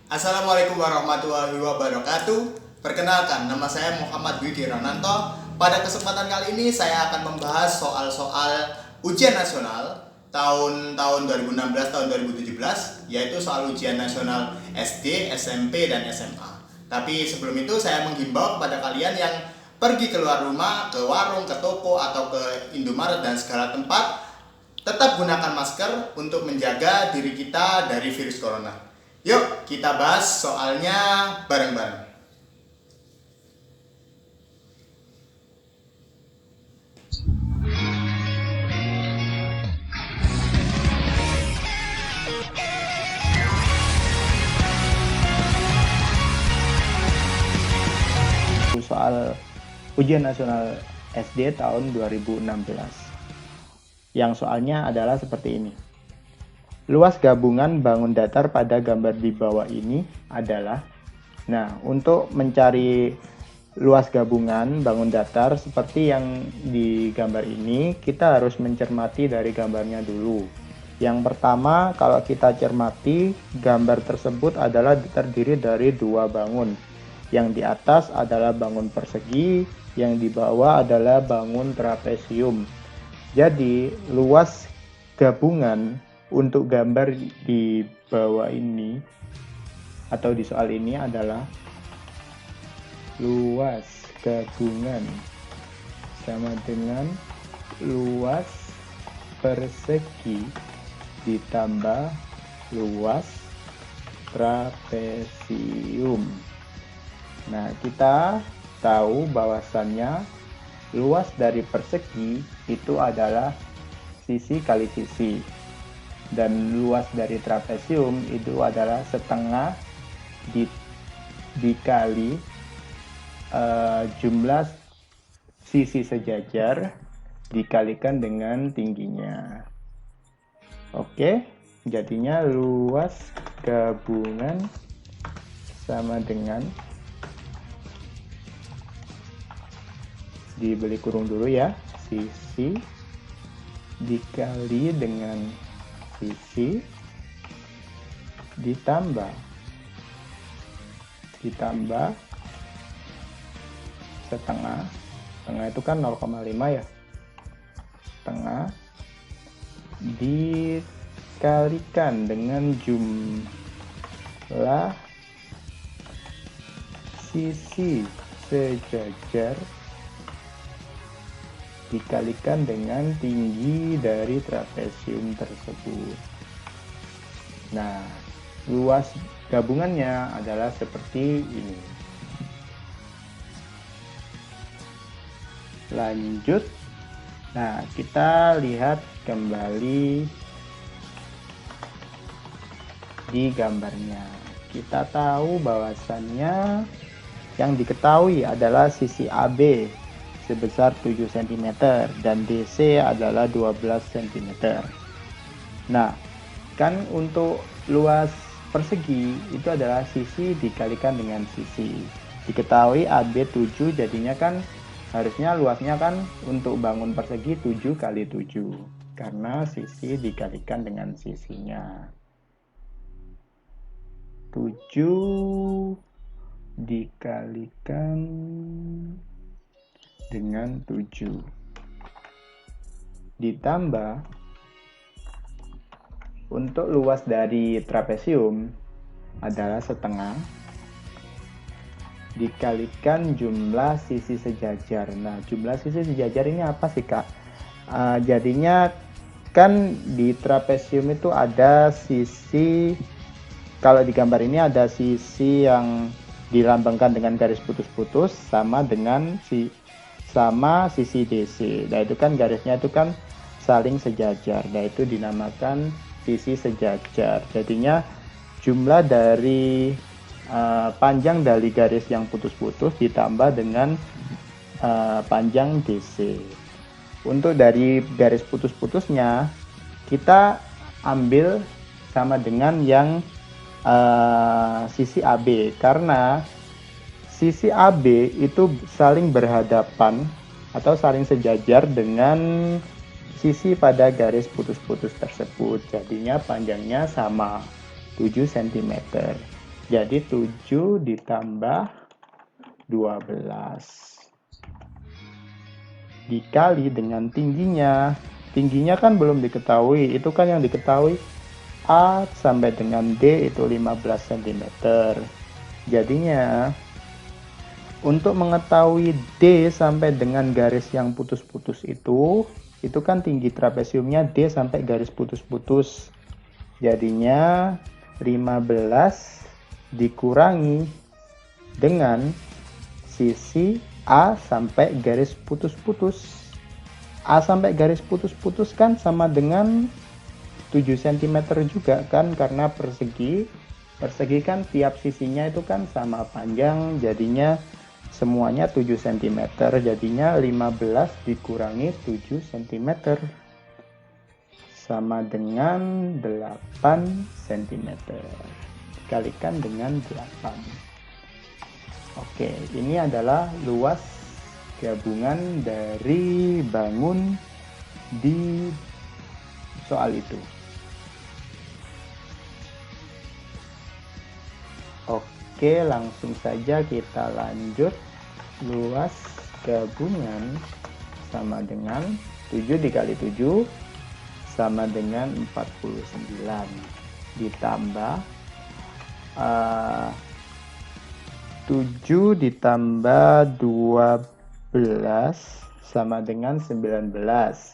Assalamualaikum warahmatullahi wabarakatuh. Perkenalkan, nama saya Muhammad Dwi Kirananto. Pada kesempatan kali ini saya akan membahas soal-soal ujian nasional tahun 2016 tahun 2017, yaitu soal ujian nasional SD, SMP, dan SMA. Tapi sebelum itu saya menghimbau kepada kalian yang pergi keluar rumah, ke warung, ke toko, atau ke Indomaret dan segala tempat, tetap gunakan masker untuk menjaga diri kita dari virus corona. Yuk, kita bahas soalnya bareng-bareng. Soal ujian nasional SD tahun 2016. Yang soalnya adalah seperti ini. Luas gabungan bangun datar pada gambar di bawah ini adalah, untuk mencari luas gabungan bangun datar seperti yang di gambar ini, kita harus mencermati dari gambarnya dulu. Yang pertama, kalau kita cermati, gambar tersebut adalah terdiri dari dua bangun. Yang di atas adalah bangun persegi, yang di bawah adalah bangun trapesium. Jadi, luas gabungan untuk gambar di bawah ini atau di soal ini adalah luas gabungan sama dengan luas persegi ditambah luas trapesium. Nah, kita tahu bahwasannya luas dari persegi itu adalah sisi kali sisi, dan luas dari trapesium itu adalah setengah dikali jumlah sisi sejajar dikalikan dengan tingginya. Oke, jadinya luas gabungan sama dengan, dibeli kurung dulu ya, sisi dikali dengan sisi ditambah setengah itu kan 0,5 ya, setengah dikalikan dengan jumlah sisi sejajar dikalikan dengan tinggi dari trapesium tersebut. Nah, luas gabungannya adalah seperti ini. Lanjut. Nah, kita lihat kembali di gambarnya. Kita tahu bahwasannya yang diketahui adalah sisi AB sebesar 7 cm dan DC adalah 12 cm. Nah, kan untuk luas persegi itu adalah sisi dikalikan dengan sisi. Diketahui AB 7, jadinya kan harusnya luasnya kan untuk bangun persegi 7 kali 7 karena sisi dikalikan dengan sisinya. 7 dikalikan dengan 7 ditambah untuk luas dari trapesium adalah setengah dikalikan jumlah sisi sejajar. Nah, jumlah sisi sejajar ini apa sih, Kak? Jadinya kan di trapesium itu ada sisi, kalau di gambar ini ada sisi yang dilambangkan dengan garis putus-putus sama dengan sama sisi DC. Nah, itu kan garisnya itu kan saling sejajar. Nah, itu dinamakan sisi sejajar. Jadinya jumlah dari panjang dari garis yang putus-putus ditambah dengan panjang DC. Untuk dari garis putus-putusnya kita ambil sama dengan yang sisi AB, karena sisi AB itu saling berhadapan atau saling sejajar dengan sisi pada garis putus-putus tersebut. Jadinya panjangnya sama 7 cm. Jadi 7 ditambah 12 dikali dengan tingginya. Tingginya kan belum diketahui, itu kan yang diketahui A sampai dengan D itu 15 cm. Jadinya untuk mengetahui D sampai dengan garis yang putus-putus itu kan tinggi trapesiumnya D sampai garis putus-putus. Jadinya 15 dikurangi dengan sisi A sampai garis putus-putus. A sampai garis putus-putus kan sama dengan 7 cm juga kan, karena persegi kan tiap sisinya itu kan sama panjang, jadinya semuanya 7 cm, jadinya 15 dikurangi 7 cm sama dengan 8 cm, dikalikan dengan 8. Oke, ini adalah luas gabungan dari bangun di soal itu. Oke, langsung saja kita lanjut. Luas gabungan sama dengan 7 dikali 7 sama dengan 49 ditambah 7 ditambah 12 sama dengan 19. 19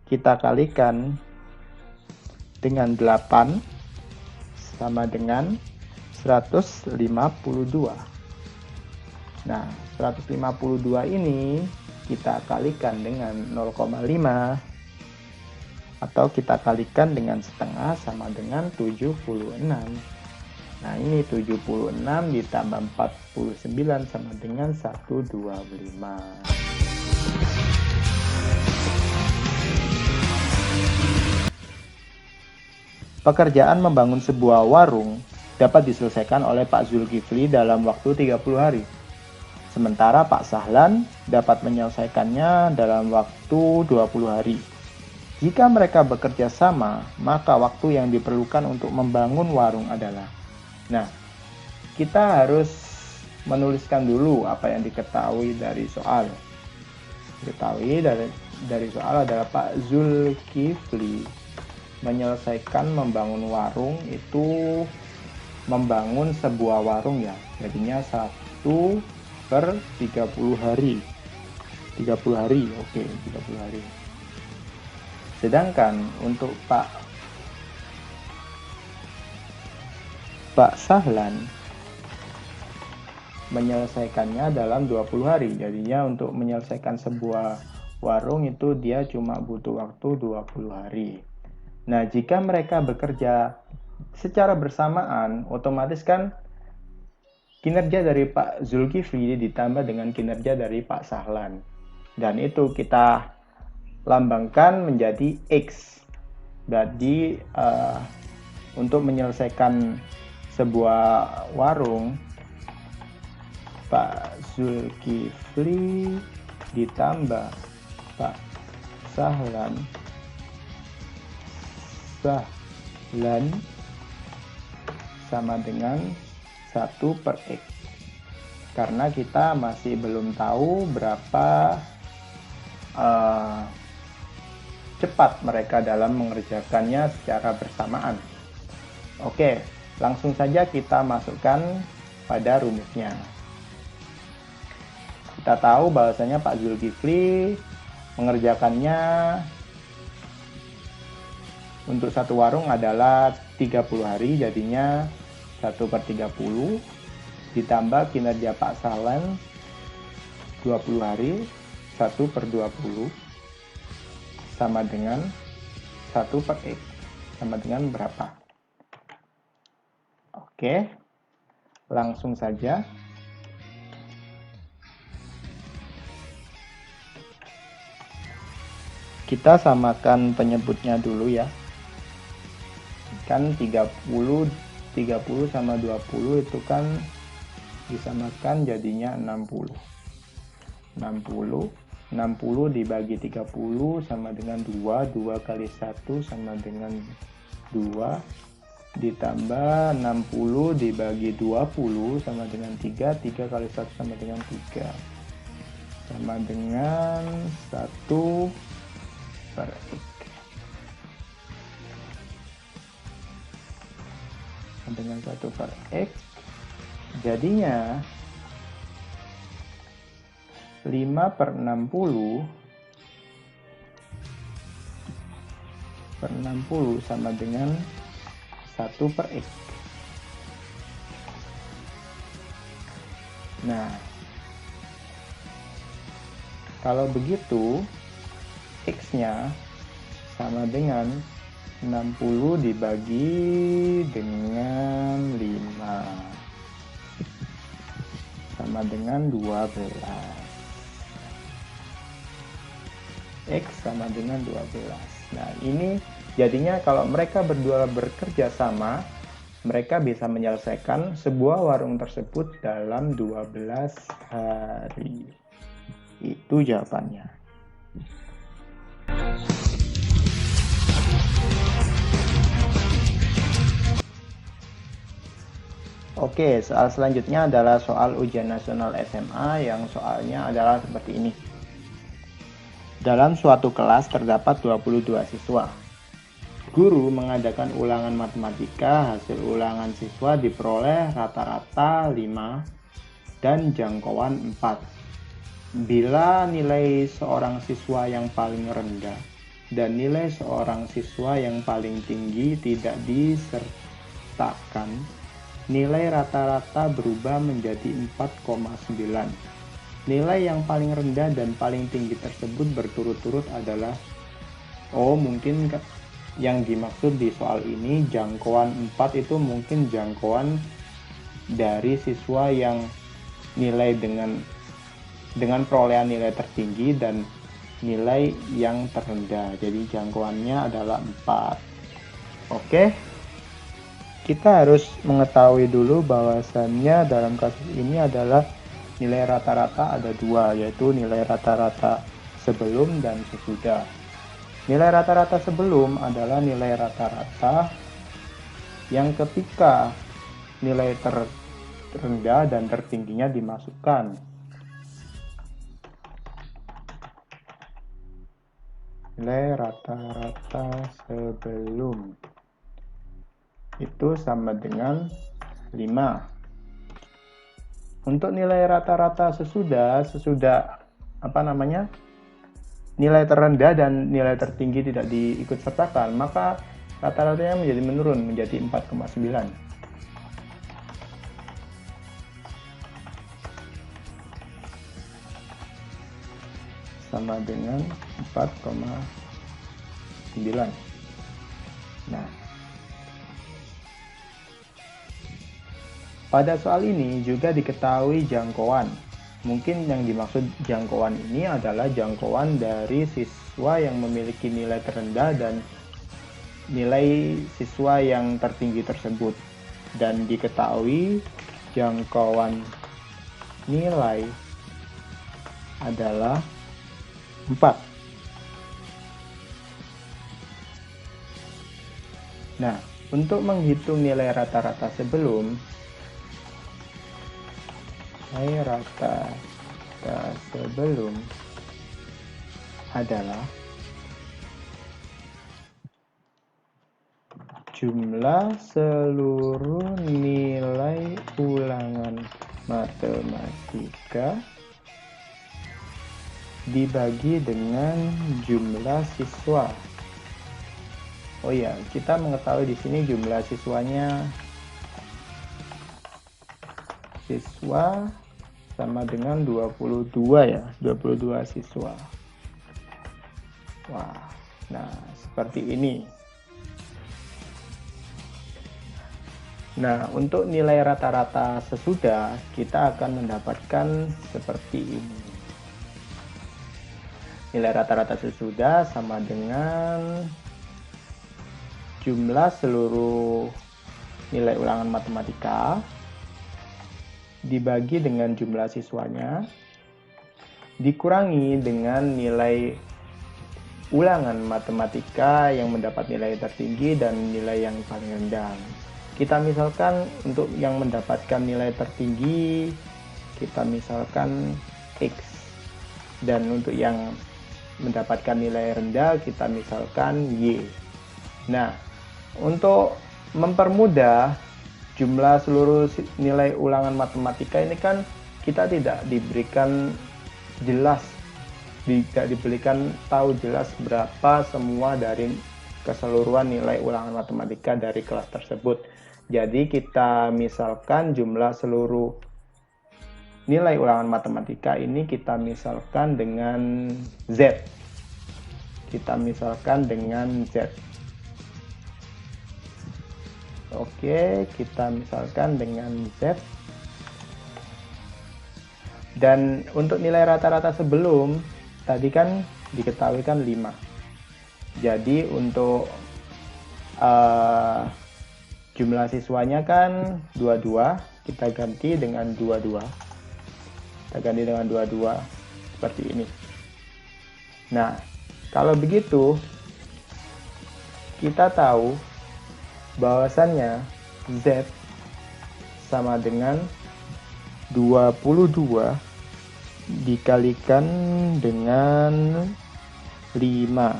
kita kalikan dengan 8 sama dengan 152. Nah, 152 ini kita kalikan dengan 0,5 atau kita kalikan dengan setengah sama dengan 76. Nah, ini 76 ditambah 49 sama dengan 125. Pekerjaan membangun sebuah warung dapat diselesaikan oleh Pak Zulkifli dalam waktu 30 hari. Sementara Pak Sahlan dapat menyelesaikannya dalam waktu 20 hari. Jika mereka bekerja sama, maka waktu yang diperlukan untuk membangun warung adalah. Nah, kita harus menuliskan dulu apa yang diketahui dari soal. Diketahui dari soal adalah Pak Zulkifli menyelesaikan membangun warung itu membangun sebuah warung ya. Jadinya 1/30 hari. 30 hari, oke, 30 hari. Sedangkan untuk Pak Sahlan menyelesaikannya dalam 20 hari. Jadinya untuk menyelesaikan sebuah warung itu dia cuma butuh waktu 20 hari. Nah, jika mereka bekerja secara bersamaan, otomatis kan kinerja dari Pak Zulkifli ditambah dengan kinerja dari Pak Sahlan. Dan itu kita lambangkan menjadi X. Jadi untuk menyelesaikan sebuah warung, Pak Zulkifli ditambah Pak Sahlan sama dengan 1/X. Karena kita masih belum tahu berapa cepat mereka dalam mengerjakannya secara bersamaan. Oke, langsung saja kita masukkan pada rumusnya. Kita tahu bahwasanya Pak Zulkifli mengerjakannya untuk satu warung adalah 30 hari, jadinya 1/30 ditambah kinerja Pak Sahlan 20 hari, 1/20 sama dengan 1/X, sama dengan berapa? Oke, langsung saja. Kita samakan penyebutnya dulu ya. Kan 30 sama 20 itu kan disamakan jadinya 60 dibagi 30 sama dengan 2 kali 1 sama dengan 2, ditambah 60 dibagi 20 sama dengan 3, 3 kali 1 sama dengan 3, sama dengan 1 per X. Sama dengan 1 per X, jadinya 5 per 60 sama dengan 1 per X. Nah, kalau begitu X-nya sama dengan 60 dibagi dengan 5 sama dengan 12. X sama dengan 12. Nah, ini jadinya kalau mereka berdua bekerja sama, mereka bisa menyelesaikan sebuah warung tersebut dalam 12 hari. Itu jawabannya. Oke, soal selanjutnya adalah soal ujian nasional SMA yang soalnya adalah seperti ini. Dalam suatu kelas terdapat 22 siswa. Guru mengadakan ulangan matematika, hasil ulangan siswa diperoleh rata-rata 5 dan jangkauan 4. Bila nilai seorang siswa yang paling rendah dan nilai seorang siswa yang paling tinggi tidak disertakan, nilai rata-rata berubah menjadi 4,9. Nilai yang paling rendah dan paling tinggi tersebut berturut-turut adalah, mungkin yang dimaksud di soal ini jangkauan 4 itu mungkin jangkauan dari siswa yang nilai dengan perolehan nilai tertinggi dan nilai yang terendah. Jadi jangkauannya adalah 4. Oke. Kita harus mengetahui dulu bahwasannya dalam kasus ini adalah nilai rata-rata ada 2, yaitu nilai rata-rata sebelum dan sesudah. Nilai rata-rata sebelum adalah nilai rata-rata yang ketika nilai terendah dan tertingginya dimasukkan. Nilai rata-rata sebelum itu sama dengan 5. Untuk nilai rata-rata sesudah nilai terendah dan nilai tertinggi tidak diikut sertakan, maka rata-ratanya menjadi menurun menjadi 4,9. Sama dengan 4,9. Nah, pada soal ini juga diketahui jangkauan. Mungkin yang dimaksud jangkauan ini adalah jangkauan dari siswa yang memiliki nilai terendah dan nilai siswa yang tertinggi tersebut. Dan diketahui jangkauan nilai adalah 4. Nah, untuk menghitung nilai rata-rata sebelum, adalah jumlah seluruh nilai ulangan matematika dibagi dengan jumlah siswa. Oh ya, kita mengetahui di sini jumlah siswanya sama dengan 22 ya, 22 siswa. Wah, nah seperti ini. Nah, untuk nilai rata-rata sesudah kita akan mendapatkan seperti ini. Nilai rata-rata sesudah sama dengan jumlah seluruh nilai ulangan matematika dibagi dengan jumlah siswanya dikurangi dengan nilai ulangan matematika yang mendapat nilai tertinggi dan nilai yang paling rendah. kita misalkan untuk yang mendapatkan nilai tertinggi kita misalkan X, dan untuk yang mendapatkan nilai rendah kita misalkan Y. Nah, untuk mempermudah jumlah seluruh nilai ulangan matematika ini kan kita tidak diberikan jelas, tidak diberikan tahu jelas berapa semua dari keseluruhan nilai ulangan matematika dari kelas tersebut. Jadi kita misalkan jumlah seluruh nilai ulangan matematika ini kita misalkan dengan Z. Kita misalkan dengan Z. Oke, kita misalkan dengan Z. Dan untuk nilai rata-rata sebelum tadi kan diketahui kan 5. Jadi untuk jumlah siswanya kan 22, kita ganti dengan 22. Kita ganti dengan 22 seperti ini. Nah, kalau begitu kita tahu bahwasannya Z sama dengan 22 dikalikan dengan 5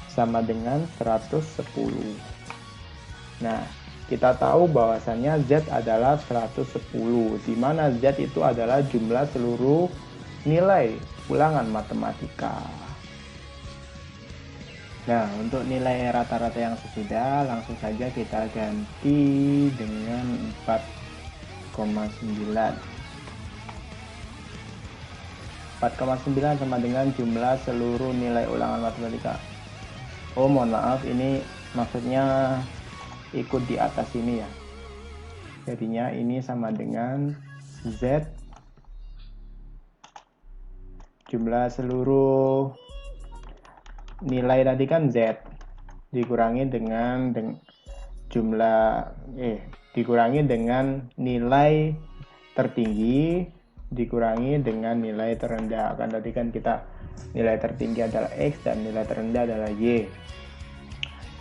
sama dengan 110. Nah, kita tahu bahwasannya Z adalah 110, di mana Z itu adalah jumlah seluruh nilai ulangan matematika. Nah, untuk nilai rata-rata yang sesudah, langsung saja kita ganti dengan 4,9. 4,9 sama dengan jumlah seluruh nilai ulangan matematika. Oh, mohon maaf, ini maksudnya ikut di atas ini ya. Jadinya ini sama dengan Z jumlah seluruh nilai tadi kan Z dikurangi dengan dikurangi dengan nilai tertinggi dikurangi dengan nilai terendah. Kan tadi kan kita nilai tertinggi adalah X dan nilai terendah adalah Y.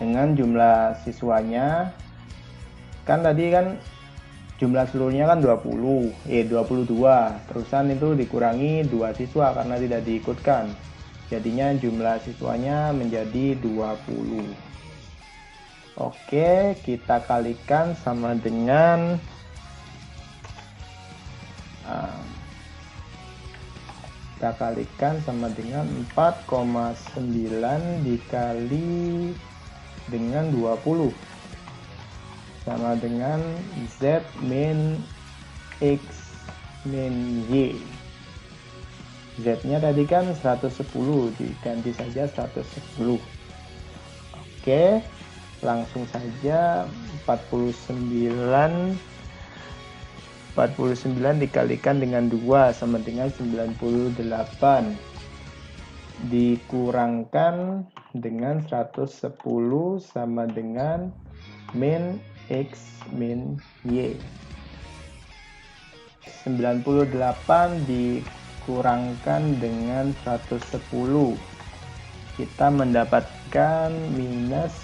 Dengan jumlah siswanya kan tadi kan jumlah seluruhnya kan 22, terusan itu dikurangi 2 siswa karena tidak diikutkan, jadinya jumlah siswanya menjadi 20. Oke, kita kalikan sama dengan kita kalikan sama dengan 4,9 dikali dengan 20 sama dengan Z min X min Y. Z nya tadi kan 110, diganti saja 110. Oke, langsung saja 49 dikalikan dengan 2 sama dengan 98 dikurangkan dengan 110 sama dengan min X min Y. 98 dikurangkan dengan 110 kita mendapatkan minus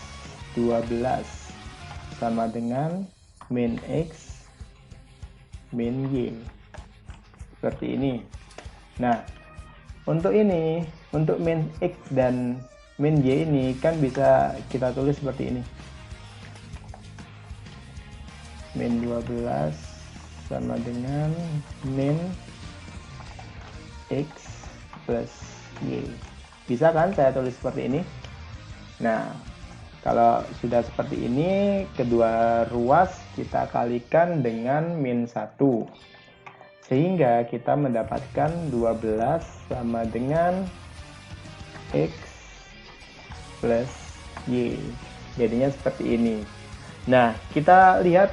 12 sama dengan min X min Y, seperti ini. Nah, untuk ini, untuk min X dan min Y ini kan bisa kita tulis seperti ini, min 12 sama dengan min X plus Y. Bisa kan saya tulis seperti ini? Nah, kalau sudah seperti ini, kedua ruas kita kalikan dengan min 1. Sehingga kita mendapatkan 12 sama dengan X plus Y. Jadinya seperti ini. Nah, kita lihat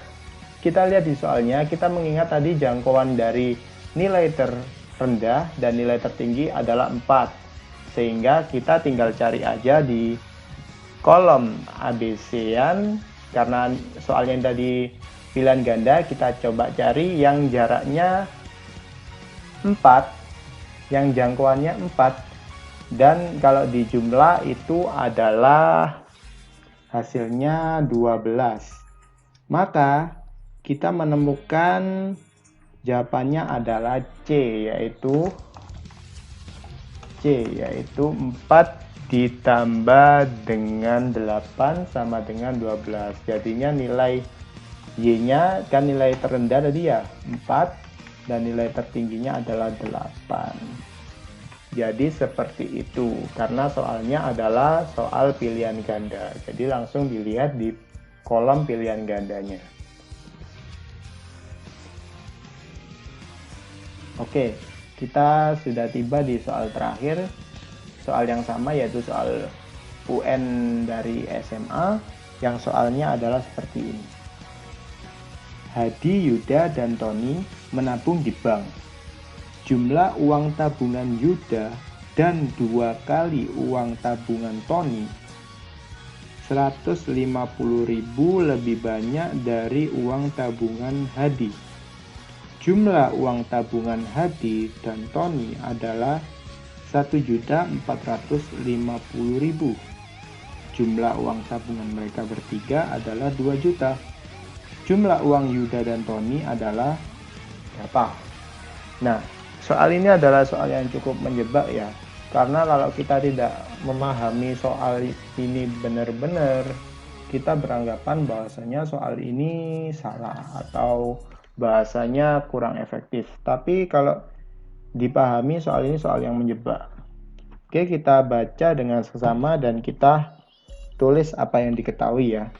di soalnya, kita mengingat tadi jangkauan dari nilai terendah dan nilai tertinggi adalah 4. Sehingga kita tinggal cari aja di kolom ABC-an, karena soalnya yang tadi pilihan ganda, kita coba cari yang jaraknya 4, yang jangkauannya 4, dan kalau di jumlah itu adalah hasilnya 12. Maka kita menemukan jawabannya adalah yaitu 4 ditambah dengan 8 sama dengan 12. Jadinya nilai Y-nya kan nilai terendah tadi ya 4 dan nilai tertingginya adalah 8. Jadi seperti itu, karena soalnya adalah soal pilihan ganda. Jadi langsung dilihat di kolom pilihan gandanya. Oke, kita sudah tiba di soal terakhir. Soal yang sama yaitu soal UN dari SMA, yang soalnya adalah seperti ini. Hadi, Yuda, dan Tony menabung di bank. Jumlah uang tabungan Yuda dan 2 kali uang tabungan Tony 150.000 lebih banyak dari uang tabungan Hadi. Jumlah uang tabungan Hadi dan Tony adalah 1.450.000. Jumlah uang tabungan mereka bertiga adalah 2 juta. Jumlah uang Yuda dan Tony adalah berapa? Nah, soal ini adalah soal yang cukup menjebak ya. Karena kalau kita tidak memahami soal ini benar-benar, kita beranggapan bahwasanya soal ini salah atau bahasanya kurang efektif. Tapi kalau dipahami soal ini soal yang menjebak. Oke, kita baca dengan seksama dan kita tulis apa yang diketahui ya.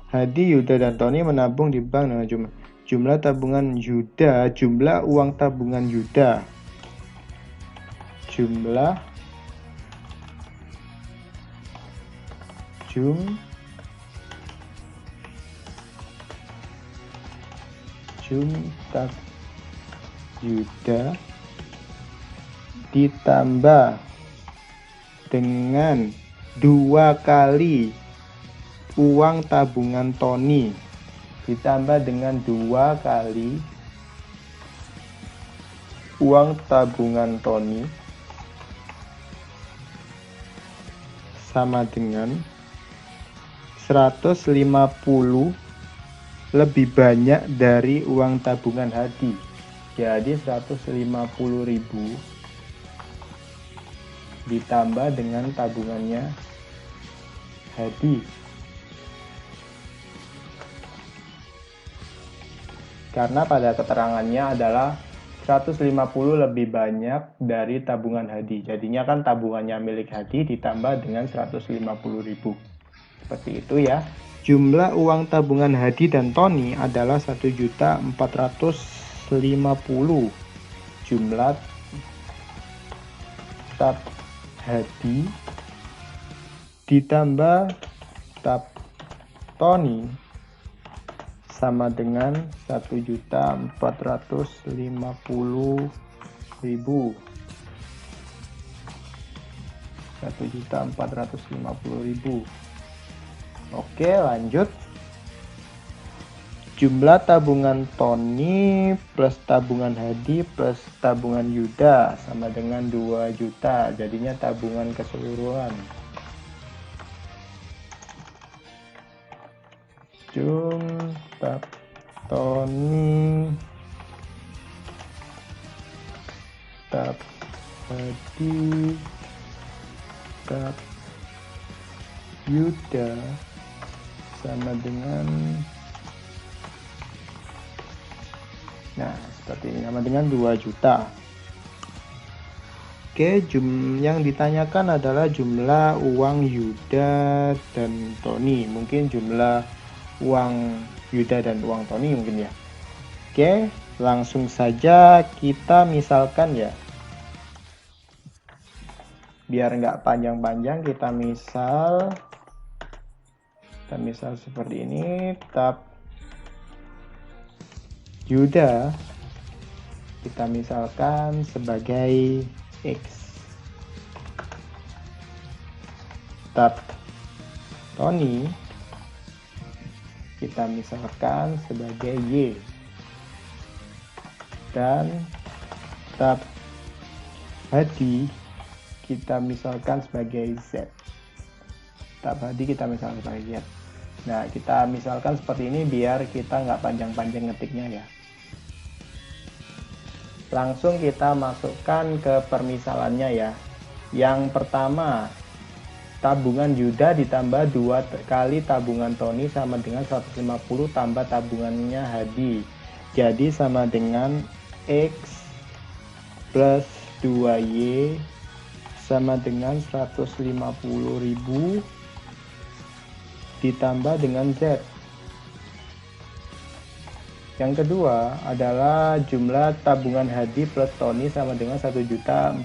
Hadi, Yuda, dan Tony menabung di bank dengan jumlah tabungan Yuda, jumlah uang tabungan Yuda, jumlah tab Yuda ditambah dengan 2 kali uang tabungan Tony ditambah dengan 2 kali uang tabungan Tony sama dengan 150 lebih banyak dari uang tabungan Hadi. Jadi 150.000 ditambah dengan tabungannya Hadi. Karena pada keterangannya adalah 150 lebih banyak dari tabungan Hadi. Jadinya kan tabungannya milik Hadi ditambah dengan 150.000. Seperti itu ya. Jumlah uang tabungan Hadi dan Tony adalah 1.450. Jumlah tab Hadi ditambah tab Tony sama dengan 1.450.000. 1.450.000. Oke, lanjut. Jumlah tabungan Tony plus tabungan Hadi plus tabungan Yuda sama dengan 2 juta. Jadinya tabungan keseluruhan. Tab Tony, tab Hadi, tab Yuda sama dengan, nah seperti ini, sama dengan 2 juta. Oke, yang ditanyakan adalah jumlah uang Yuda dan Tony. Mungkin jumlah uang Yuda dan uang Tony mungkin ya. Oke, langsung saja kita misalkan ya. Biar nggak panjang-panjang, kita misal seperti ini. Tab Yuda kita misalkan sebagai X, tab Tony kita misalkan sebagai Y, dan tab Hadi kita misalkan sebagai Z. Tab Hadi kita misalkan sebagai Z. Nah, kita misalkan seperti ini biar kita nggak panjang-panjang ngetiknya ya. Langsung kita masukkan ke permisalannya ya. Yang pertama, tabungan Yuda ditambah 2 kali tabungan Tony sama dengan 150 tambah tabungannya Hadi. Jadi sama dengan X plus 2Y sama dengan 150.000 ditambah dengan Z. Yang kedua adalah jumlah tabungan Hadi plus Tony sama dengan 1.450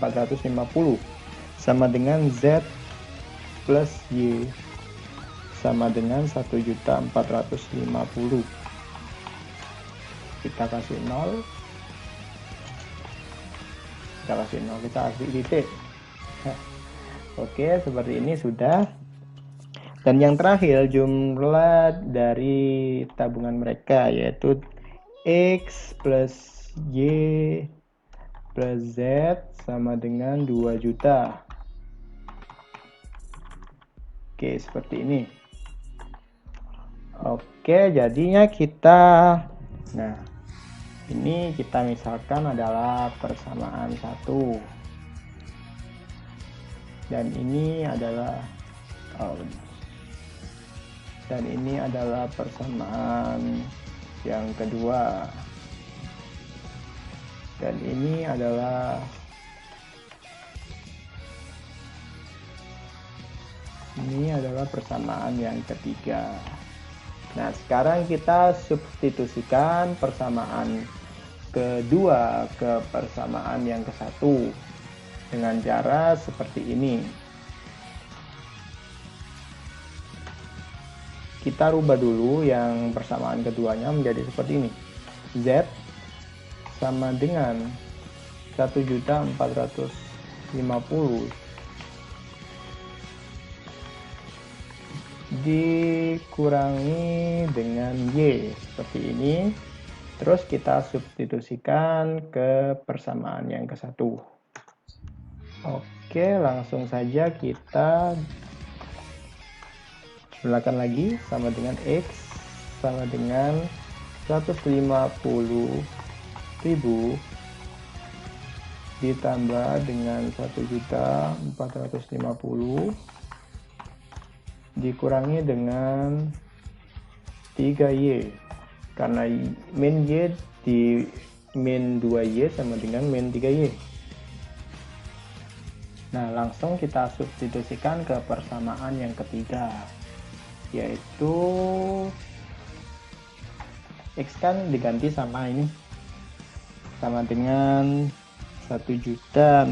sama dengan Z plus Y sama dengan 1.450. Kita kasih 0, kita kasih 0, kita kasih titik. Oke, seperti ini sudah. Dan yang terakhir jumlah dari tabungan mereka yaitu X plus Y plus Z sama dengan 2 juta. Oke, seperti ini. Oke, jadinya nah, ini kita misalkan adalah persamaan 1. Dan ini adalah persamaan yang kedua. Dan ini adalah persamaan yang ketiga. Nah, sekarang kita substitusikan persamaan kedua ke persamaan yang ke satu dengan cara seperti ini. Kita rubah dulu yang persamaan keduanya menjadi seperti ini. Z sama dengan 1.450 dikurangi dengan Y seperti ini. Terus kita substitusikan ke persamaan yang ke satu. Oke, langsung saja kita jumlahkan lagi sama dengan X sama dengan 150.000 ditambah dengan 1.450 dikurangi dengan 3Y, karena min Y di min 2Y sama dengan min 3Y. Nah, langsung kita substitusikan ke persamaan yang ketiga, yaitu X kan diganti sama ini, sama dengan 1.600,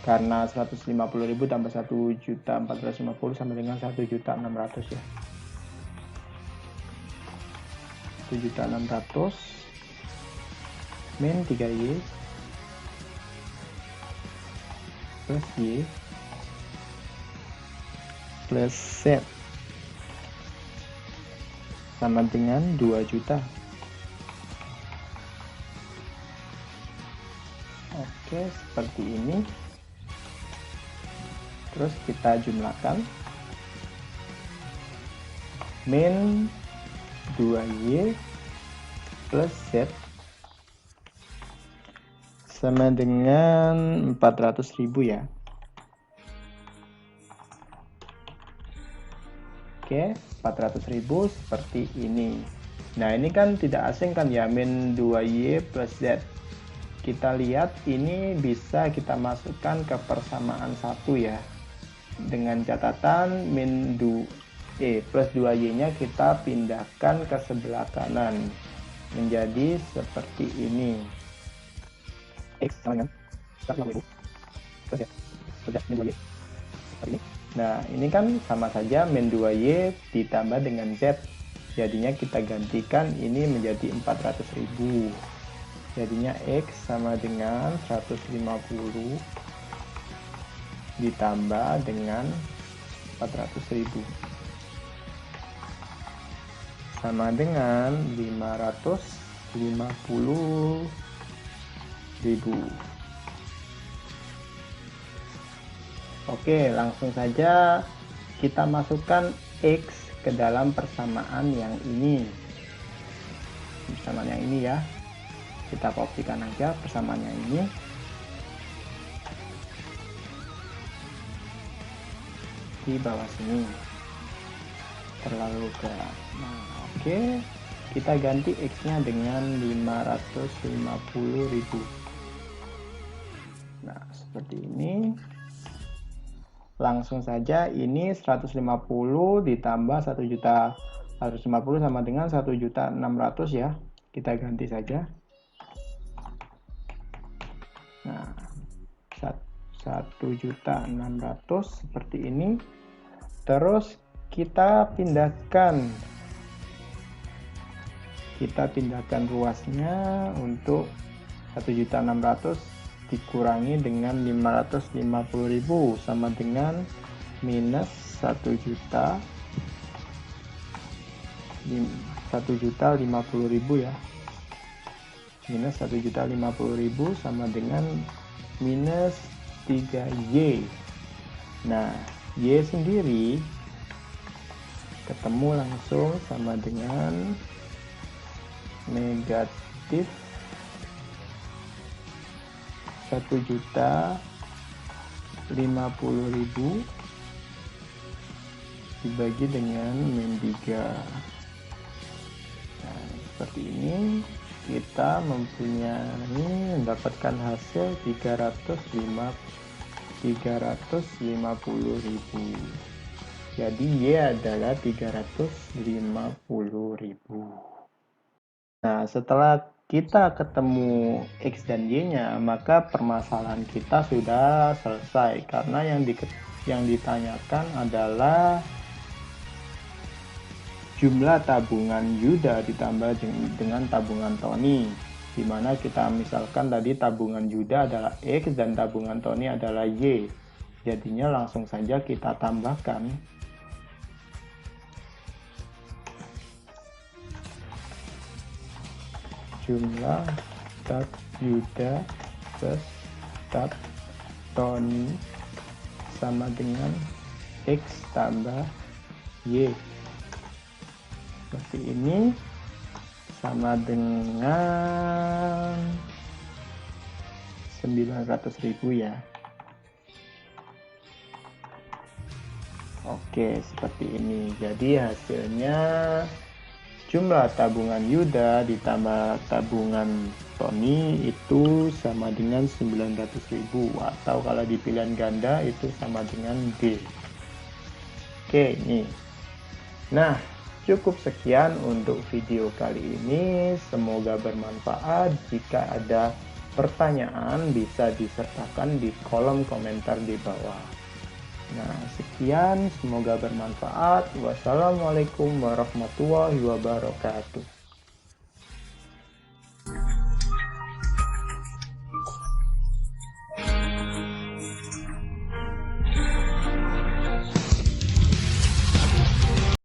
karena 150.000 tambah 1.450 sama dengan 1.600 ya. 1.600 min 3Y plus Y plus Z sama dengan 2 juta. Oke, seperti ini. Terus kita jumlahkan min 2Y plus Z sama dengan 400.000 ya. Oke, 400.000 seperti ini. Nah, ini kan tidak asing kan ya, min 2Y plus Z. Kita lihat ini bisa kita masukkan ke persamaan 1 ya. Dengan catatan min 2Y plus 2Y nya kita pindahkan ke sebelah kanan menjadi seperti ini. X sama dengan 150.000 plus Z plus min 2Y seperti ini. Nah, ini kan sama saja min 2Y ditambah dengan Z. Jadinya kita gantikan ini menjadi 400.000. Jadinya X sama dengan 150 ditambah dengan 400.000 sama dengan 550.000. Oke, langsung saja kita masukkan X ke dalam persamaan yang ini. Persamaan yang ini ya. Kita kopikan aja persamaan yang ini. Di bawah sini. Terlalu gelap. Nah, oke. Kita ganti X-nya dengan 550.000. Nah, seperti ini. Langsung saja ini 150 ditambah 1.150 sama dengan 1.600.000 ya. Kita ganti saja. Nah, 1.600.000 seperti ini. Terus kita pindahkan ruasnya untuk 1.600.000 dikurangi dengan 550.000 sama dengan minus 1.050.000 ya. Minus 1.050.000 sama dengan minus 3Y. Nah, Y sendiri ketemu langsung sama dengan negatif 1.050.000 dibagi dengan min 3. Nah, seperti ini kita mendapatkan hasil 350.000. Jadi Y adalah 350.000. Nah, setelah kita ketemu X dan Y-nya, maka permasalahan kita sudah selesai. Karena yang ditanyakan adalah jumlah tabungan Yuda ditambah dengan tabungan Tony. Di mana kita misalkan tadi tabungan Yuda adalah X dan tabungan Tony adalah Y. Jadinya langsung saja kita tambahkan. Jumlah tab Yuda plus tab Tony sama dengan X tambah Y. Seperti ini sama dengan 900.000 ya. Oke, seperti ini. Jadi hasilnya jumlah tabungan Yuda ditambah tabungan Tony itu sama dengan 900.000, atau kalau di pilihan ganda itu sama dengan D. Oke, ini. Nah, cukup sekian untuk video kali ini. Semoga bermanfaat. Jika ada pertanyaan bisa disertakan di kolom komentar di bawah. Nah, sekian, semoga bermanfaat. Wassalamualaikum warahmatullahi wabarakatuh.